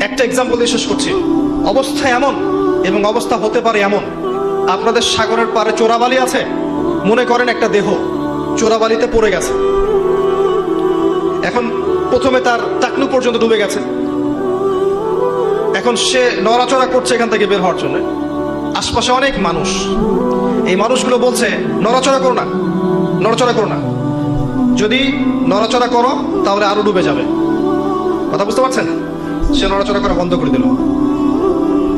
একটা এক্সাম্পল দিয়ে শেষ করছি। অবস্থা এমন এবং অবস্থা হতে পারে এমন, আপনাদের সাগরের পাড়ে চোরাবালি আছে, মনে করেন একটা দেহ চোরাবালিতে পড়ে গেছে। এখন প্রথমে তার টাকনু পর্যন্ত ডুবে গেছে। এখন সে নড়াচড়া করছে এখান থেকে বের হওয়ার জন্য। আশপাশে অনেক মানুষ, এই মানুষগুলো বলছে নড়াচড়া করো না, নড়াচড়া করো না, যদি নড়াচড়া করো তাহলে আরো ডুবে যাবে। কথা বুঝতে পারছেন? সে নড়াচড়া করা বন্ধ করে দিল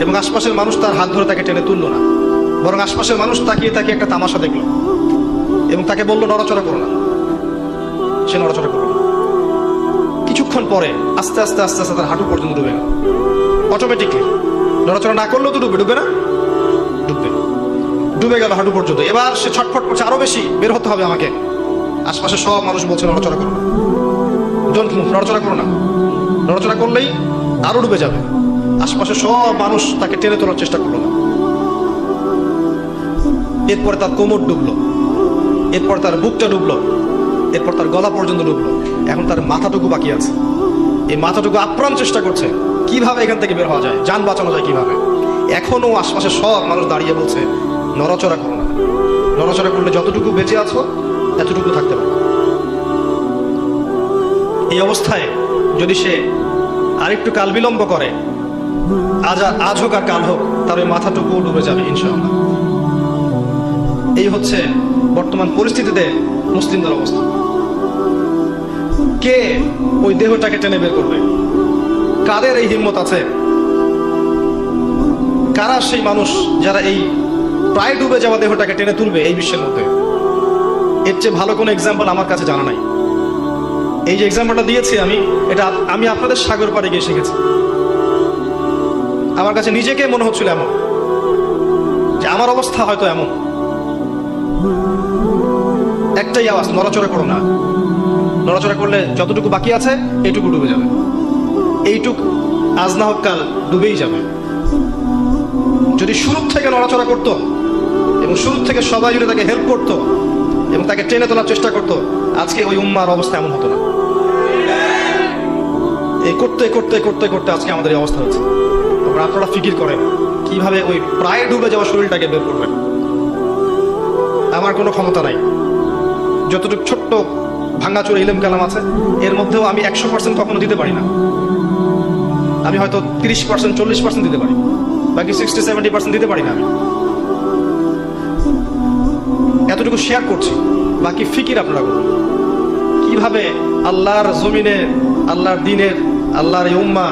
এবং আশপাশের মানুষ তার হাত ধরে তাকে টেনে তুললো না, বরং আশপাশের মানুষ তাকিয়ে তাকিয়ে একটা তামাশা দেখলো এবং তাকে বললো নড়াচড়া করো না। সে নড়াচড়া করলো না। কিছুক্ষণ পরে আস্তে আস্তে আস্তে আস্তে তার হাঁটু পর্যন্ত ডুবে গেল। অটোমেটিকলি নড়াচড়া না করলেও তো ডুবে না, ডুবে গেল হাঁটু পর্যন্ত। এবার সে ছটফট করছে, আরো বেশি বের হতে হবে আমাকে। আশপাশে সব মানুষ বলছে নড়াচড়া করো না, ডোন্ট মুভ, নড়াচড়া করো না, নড়াচড়া করলেই আরো ডুবে যাবে। আশপাশে সব মানুষ তাকে টেনে তোলার চেষ্টা করলো না। এরপরে তার কোমর ডুবলো, এরপর তার বুকটা ডুবলো, এরপর তার গলা পর্যন্ত ডুবলো। এখন তার মাথাটুকু বাকি আছে। এই মাথাটুকু আপ্রাণ চেষ্টা করছে কিভাবে এখান থেকে বের হওয়া যায়, যান বাঁচানো যায় কিভাবে। এখনো আশপাশে সব মানুষ দাঁড়িয়ে বলছে নড়াচড়া করো না, নড়াচড়া করলে যতটুকু বেঁচে আছো এতটুকু থাকতে পারো। এই অবস্থায় যদি সে আরেকটু কাল বিলম্ব করে, আজ হোক আর কাল হোক, তার ওই মাথাটুকু ডুবে যাবে ইনশাআল্লাহ। এই হচ্ছে বর্তমান পরিস্থিতিতে মুসলিমদের অবস্থা। কে ওই দেহটাকে টেনে বের করবে? কাদের এই হিম্মত আছে? কারা সেই মানুষ যারা এই প্রায় ডুবে যাওয়া দেহটাকে টেনে তুলবে এই বিশ্বের মধ্যে? এর চেয়ে ভালো কোনো এক্সাম্পল আমার কাছে জানা নাই। এই যে এক্সাম্পলটা দিয়েছি আমি আপনাদের সাগর পাড়ে গিয়ে শিখেছি। আমার কাছে নিজেকে মনে হচ্ছিল এমন যে আমার অবস্থা হয়তো এমন। একটাই আওয়াজ, নড়াচড়া করো না, নড়াচড়া করলে যতটুকু বাকি আছে এইটুকু ডুবে যাবে। এইটুকু আজ না হোক কাল ডুবেই যাবে। যদি শুরু থেকে নড়াচড়া করতো এবং শুরু থেকে সবাই যদি তাকে হেল্প করতো এবং তাকে টেনে তোলার চেষ্টা করতো, আজকে ওই উম্মার অবস্থা এমন হতো না। এই করতে করতে করতে করতে আজকে আমাদের এই অবস্থা হচ্ছে। আপনারা ফিকির করেন কিভাবে ওই প্রায় ডুবে যাওয়া শরীরটাকে বের করবেন। আমার কোনো ক্ষমতা নাই। যতটুকু ছোট্ট ভাঙাচোরা ইলম কালাম আছে এর মধ্যেও আমি 100% কখনো দিতে পারি না। আমি হয়তো 30%, 40% দিতে পারি, বাকি 60-70% দিতে পারি না। আমি এতটুকু শেয়ার করছি, বাকি ফিকির আপনারা করুন কিভাবে আল্লাহর জমিনে, আল্লাহর দিনের, আল্লাহর এই উম্মাহ